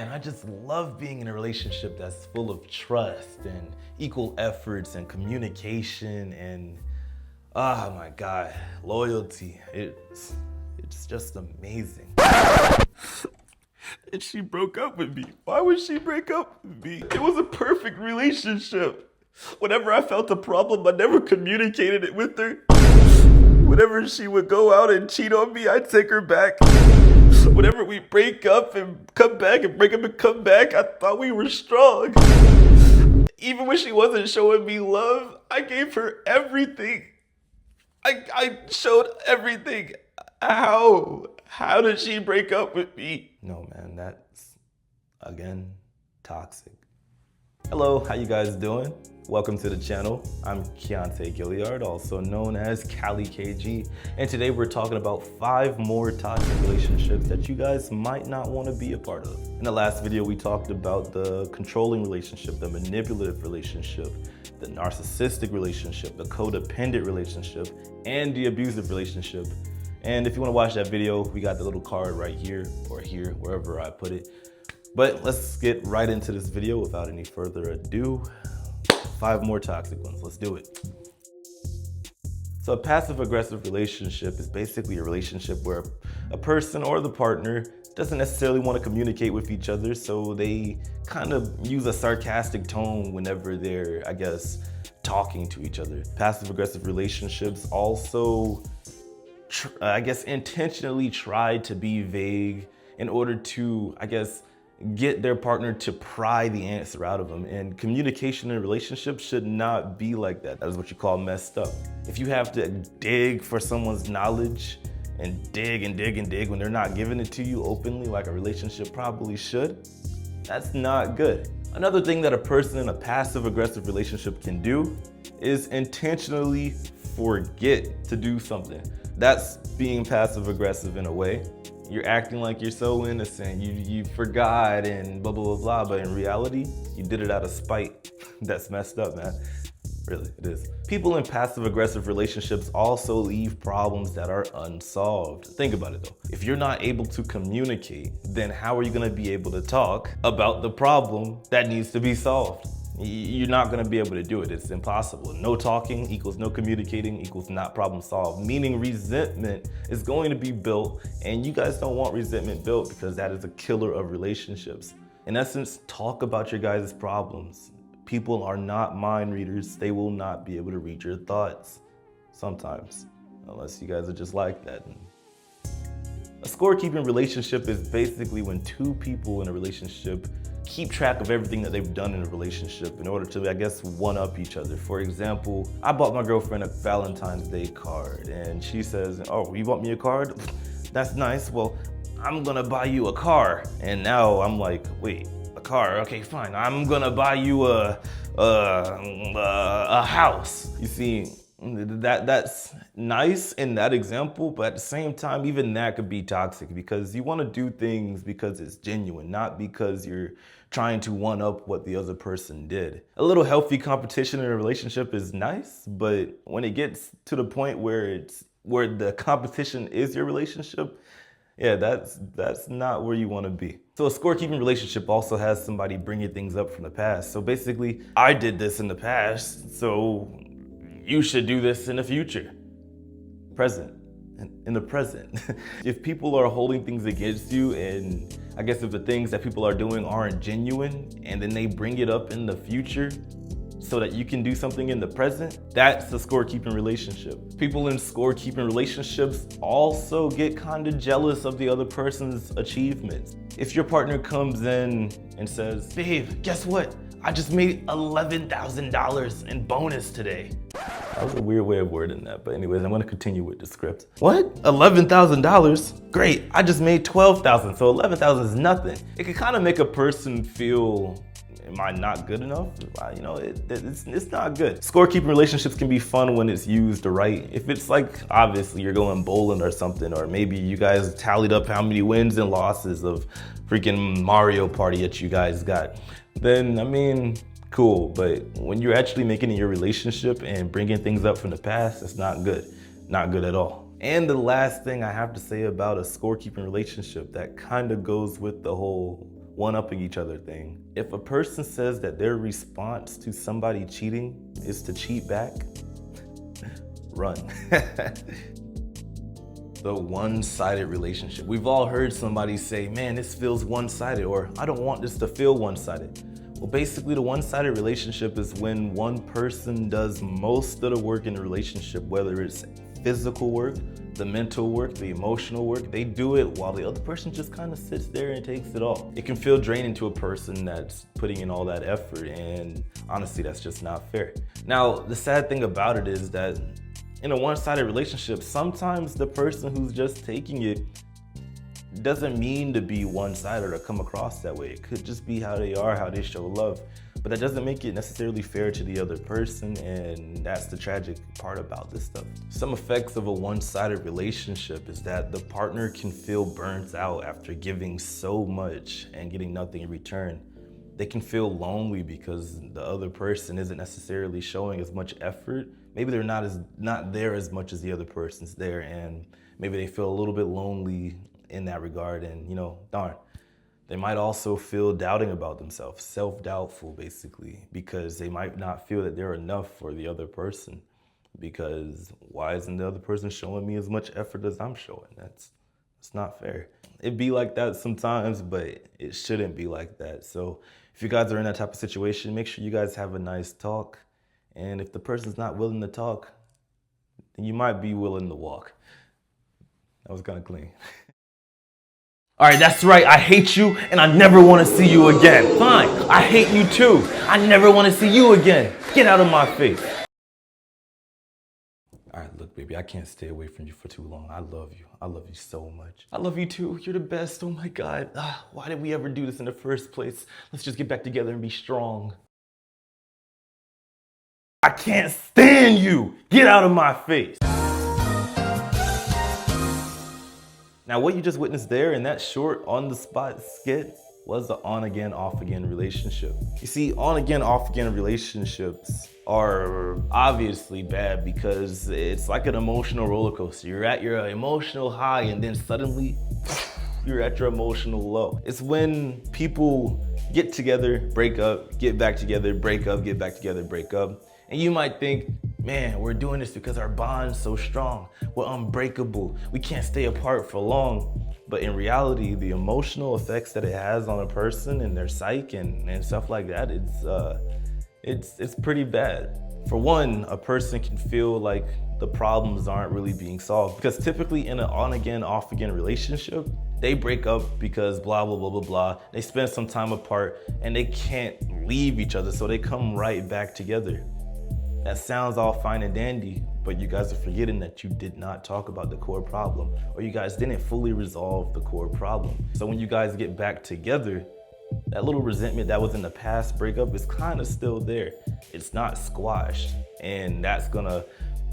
Man, I just love being in a relationship that's full of trust and equal efforts and communication and, oh my God, loyalty. It's just amazing. And she broke up with me. Why would she break up with me? It was a perfect relationship. Whenever I felt a problem, I never communicated it with her. Whenever she would go out and cheat on me, I'd take her back. Whenever we break up and come back and break up and come back, I thought we were strong. Even when she wasn't showing me love, I gave her everything. I showed everything. How? How did she break up with me? No, man, that's, again, toxic. Hello, how you guys doing? Welcome to the channel. I'm Keontae Gilliard, also known as Cali KG, and today we're talking about 5 more toxic relationships that you guys might not want to be a part of. In the last video, we talked about the controlling relationship, the manipulative relationship, the narcissistic relationship, the codependent relationship, and the abusive relationship. And if you want to watch that video, we got the little card right here or here, wherever I put it. But let's get right into this video without any further ado. 5 more toxic ones, let's do it. So a passive-aggressive relationship is basically a relationship where a person or the partner doesn't necessarily want to communicate with each other, so they kind of use a sarcastic tone whenever they're, I guess, talking to each other. Passive-aggressive relationships also, I guess, intentionally try to be vague in order to, I guess, get their partner to pry the answer out of them. And communication in a relationship should not be like that. That is what you call messed up. If you have to dig for someone's knowledge and dig and dig and dig when they're not giving it to you openly like a relationship probably should, that's not good. Another thing that a person in a passive-aggressive relationship can do is intentionally forget to do something. That's being passive-aggressive in a way. You're acting like you're so innocent, you forgot and blah, blah, blah, blah, but in reality, you did it out of spite. That's messed up, man. Really, it is. People in passive-aggressive relationships also leave problems that are unsolved. Think about it though. If you're not able to communicate, then how are you gonna be able to talk about the problem that needs to be solved? You're not gonna be able to do it, it's impossible. No talking equals no communicating equals not problem solved, meaning resentment is going to be built, and you guys don't want resentment built because that is a killer of relationships. In essence, talk about your guys' problems. People are not mind readers, they will not be able to read your thoughts sometimes, unless you guys are just like that. A scorekeeping relationship is basically when 2 people in a relationship keep track of everything that they've done in a relationship in order to, I guess, one-up each other. For example, I bought my girlfriend a Valentine's Day card and she says, "Oh, you bought me a card? That's nice. Well, I'm gonna buy you a car." And now I'm like, wait, a car? Okay, fine. I'm gonna buy you a house. You see, that's nice in that example, but at the same time, even that could be toxic because you want to do things because it's genuine, not because you're trying to one up what the other person did. A little healthy competition in a relationship is nice, but when it gets to the point where the competition is your relationship, yeah, that's not where you want to be. So a scorekeeping relationship also has somebody bringing things up from the past. So basically, I did this in the past, so you should do this in the future. Present, in the present. If people are holding things against you, and I guess if the things that people are doing aren't genuine, and then they bring it up in the future so that you can do something in the present, that's a scorekeeping relationship. People in scorekeeping relationships also get kind of jealous of the other person's achievements. If your partner comes in and says, "Babe, guess what? I just made $11,000 in bonus today." That was a weird way of wording that, but anyways, I'm gonna continue with the script. What? $11,000? Great, I just made $12,000, so $11,000 is nothing. It can kind of make a person feel, am I not good enough? You know, it's not good. Scorekeeping relationships can be fun when it's used right. If it's like, obviously you're going bowling or something, or maybe you guys tallied up how many wins and losses of freaking Mario Party that you guys got, then I mean, cool. But when you're actually making it your relationship and bringing things up from the past, it's not good. Not good at all. And the last thing I have to say about a scorekeeping relationship that kind of goes with the whole one-upping each other thing. If a person says that their response to somebody cheating is to cheat back, run. The one-sided relationship. We've all heard somebody say, man, this feels one-sided, or I don't want this to feel one-sided. Well, basically the one-sided relationship is when one person does most of the work in the relationship, whether it's physical work, the mental work, the emotional work. They do it while the other person just kind of sits there and takes it all. It can feel draining to a person that's putting in all that effort, and honestly, that's just not fair. Now, the sad thing about it is that in a one-sided relationship, sometimes the person who's just taking it doesn't mean to be one-sided or come across that way. It could just be how they are, how they show love. But that doesn't make it necessarily fair to the other person, and that's the tragic part about this stuff. Some effects of a one-sided relationship is that the partner can feel burnt out after giving so much and getting nothing in return. They can feel lonely because the other person isn't necessarily showing as much effort. Maybe they're not there as much as the other person's there, and maybe they feel a little bit lonely in that regard, and darn. They might also feel doubting about themselves, self-doubtful basically, because they might not feel that they're enough for the other person, because why isn't the other person showing me as much effort as I'm showing? It's not fair. It'd be like that sometimes, but it shouldn't be like that. So if you guys are in that type of situation, make sure you guys have a nice talk. And if the person's not willing to talk, then you might be willing to walk. That was kind of clean. All right, that's right. I hate you and I never want to see you again. Fine, I hate you too. I never want to see you again. Get out of my face. All right, look, baby, I can't stay away from you for too long. I love you. I love you so much. I love you too. You're the best. Oh my God. Why did we ever do this in the first place? Let's just get back together and be strong. I can't stand you. Get out of my face. Now, what you just witnessed there in that short on-the-spot skit was the on-again, off-again relationship. You see, on-again, off-again relationships are obviously bad because it's like an emotional roller coaster. You're at your emotional high and then suddenly you're at your emotional low. It's when people get together, break up, get back together, break up, get back together, break up. And you might think, man, we're doing this because our bond's so strong. We're unbreakable. We can't stay apart for long. But in reality, the emotional effects that it has on a person and their psyche and stuff like that, it's pretty bad. For one, a person can feel like the problems aren't really being solved, because typically in an on-again, off-again relationship, they break up because blah, blah, blah, blah, blah. They spend some time apart and they can't leave each other, so they come right back together. That sounds all fine and dandy, but you guys are forgetting that you did not talk about the core problem, or you guys didn't fully resolve the core problem. So when you guys get back together, that little resentment that was in the past breakup is kind of still there. It's not squashed, and that's gonna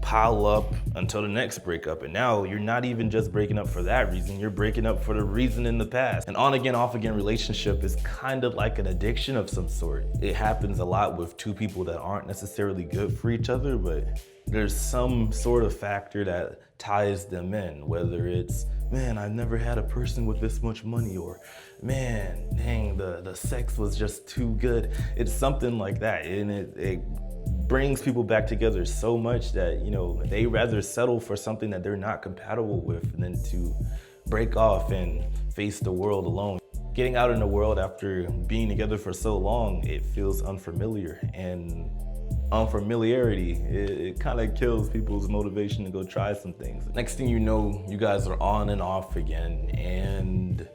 pile up until the next breakup. And now you're not even just breaking up for that reason, you're breaking up for the reason in the past. An on-again, off-again relationship is kind of like an addiction of some sort. It happens a lot with two people that aren't necessarily good for each other, but there's some sort of factor that ties them in, whether it's, man, I've never had a person with this much money, or man, dang, the sex was just too good. It's something like that, and it brings people back together so much that, they rather settle for something that they're not compatible with than to break off and face the world alone. Getting out in the world after being together for so long, it feels unfamiliar, and unfamiliarity, it kind of kills people's motivation to go try some things. Next thing you know, you guys are on and off again, and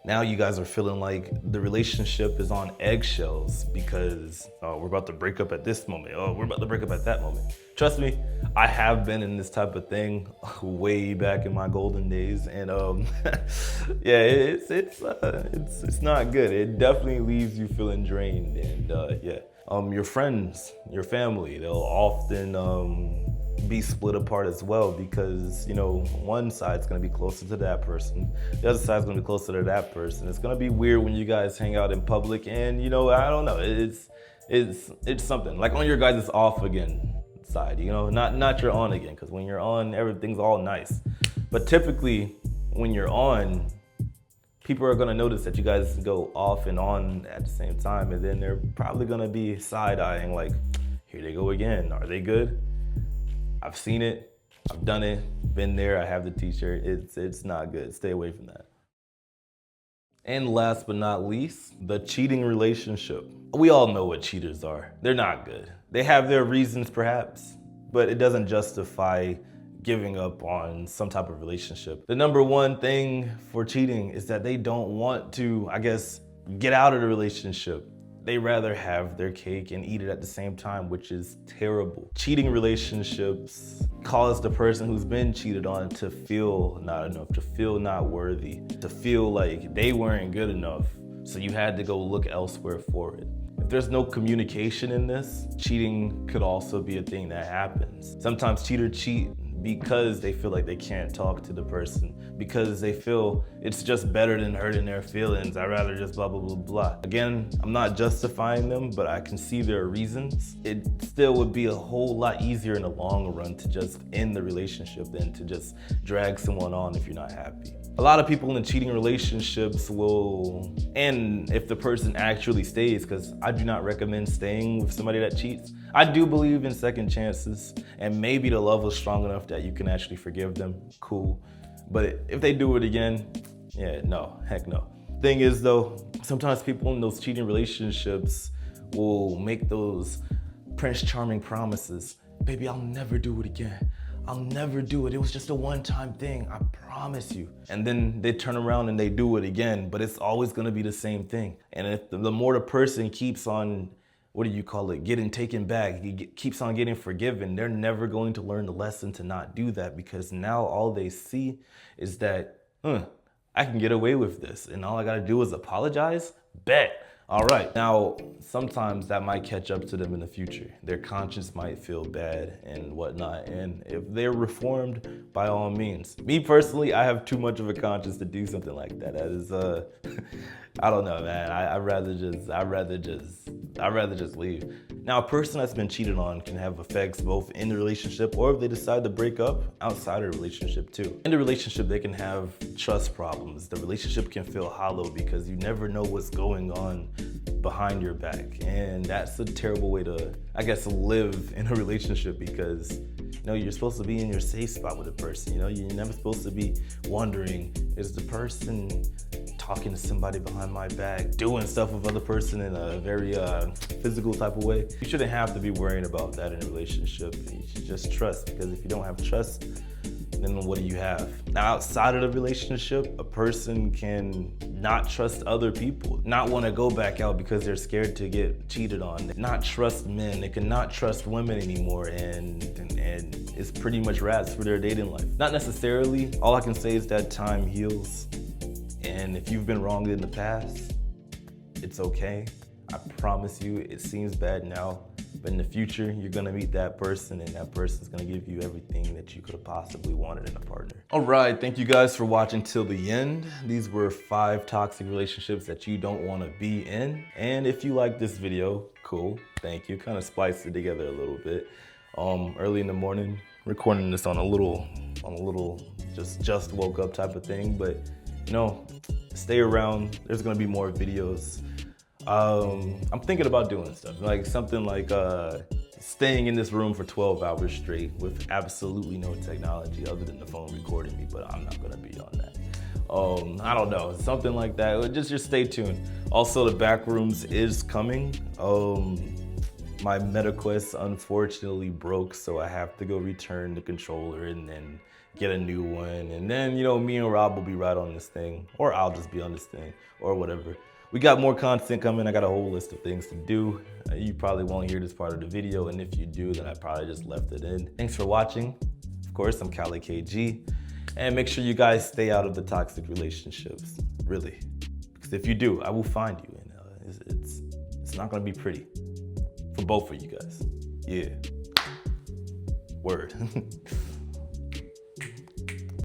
now you guys are feeling like the relationship is on eggshells because, oh, we're about to break up at this moment. Oh, we're about to break up at that moment. Trust me, I have been in this type of thing way back in my golden days, and yeah, it's not good. It definitely leaves you feeling drained, and yeah. Your friends, your family, they'll often be split apart as well because, one side's gonna be closer to that person, the other side's gonna be closer to that person. It's gonna be weird when you guys hang out in public, and I don't know, it's something. Like on your guys' off again side, not your on again, because when you're on, everything's all nice. But typically when you're on, People are gonna notice that you guys go off and on at the same time, and then they're probably gonna be side-eyeing like, here they go again, are they good? I've seen it, I've done it, been there, I have the t-shirt, it's not good, stay away from that. And last but not least, the cheating relationship. We all know what cheaters are. They're not good. They have their reasons perhaps, but it doesn't justify giving up on some type of relationship. The number one thing for cheating is that they don't want to, I guess, get out of the relationship. They rather have their cake and eat it at the same time, which is terrible. Cheating relationships cause the person who's been cheated on to feel not enough, to feel not worthy, to feel like they weren't good enough, so you had to go look elsewhere for it. If there's no communication in this, cheating could also be a thing that happens. Sometimes cheaters cheat because they feel like they can't talk to the person, because they feel it's just better than hurting their feelings. I'd rather just blah, blah, blah, blah. Again, I'm not justifying them, but I can see their reasons. It still would be a whole lot easier in the long run to just end the relationship than to just drag someone on if you're not happy. A lot of people in cheating relationships will end if the person actually stays, because I do not recommend staying with somebody that cheats. I do believe in second chances, and maybe the love was strong enough that you can actually forgive them, cool. But if they do it again, yeah, no, heck no. Thing is though, sometimes people in those cheating relationships will make those Prince Charming promises. Baby, I'll never do it again. I'll never do it. It was just a one-time thing, I promise you. And then they turn around and they do it again, but it's always gonna be the same thing. And if the more the person keeps on, what do you call it, getting taken back, keeps on getting forgiven, they're never going to learn the lesson to not do that, because now all they see is that, I can get away with this and all I gotta do is apologize? Bet. All right, now sometimes that might catch up to them in the future. Their conscience might feel bad and whatnot, and if they're reformed, by all means. Me personally, I have too much of a conscience to do something like that. That is, I don't know, man. I'd rather just leave. Now, a person that's been cheated on can have effects both in the relationship, or if they decide to break up, outside of the relationship too. In the relationship, they can have trust problems. The relationship can feel hollow because you never know what's going on behind your back. And that's a terrible way to, I guess, live in a relationship, because you're supposed to be in your safe spot with a person. You're never supposed to be wondering, is the person talking to somebody behind my back, doing stuff with other person in a very physical type of way? You shouldn't have to be worrying about that in a relationship. You should just trust, because if you don't have trust, then what do you have? Now, outside of the relationship, a person can not trust other people, not want to go back out because they're scared to get cheated on, not trust men, they cannot trust women anymore, and it's pretty much rats for their dating life. Not necessarily. All I can say is that time heals, and if you've been wronged in the past, it's okay. I promise you, it seems bad now, but in the future, you're gonna meet that person, and that person's gonna give you everything that you could have possibly wanted in a partner. All right, thank you guys for watching till the end. These were 5 toxic relationships that you don't wanna be in. And if you like this video, cool, thank you. Kind of spliced it together a little bit. Early in the morning, recording this on a little just woke up type of thing, but stay around. There's gonna be more videos. I'm thinking about doing stuff like something like staying in this room for 12 hours straight with absolutely no technology other than the phone recording me, but I'm not gonna be on that. I don't know, something like that. Just stay tuned. Also, the Backrooms is coming. My MetaQuest unfortunately broke, so I have to go return the controller and then get a new one. And then, me and Rob will be right on this thing, or I'll just be on this thing, or whatever. We got more content coming. I got a whole list of things to do. You probably won't hear this part of the video, and if you do, then I probably just left it in. Thanks for watching. Of course, I'm Cali KG. And make sure you guys stay out of the toxic relationships, really. Because if you do, I will find you, and it's not gonna be pretty. For both of you guys. Yeah. Word.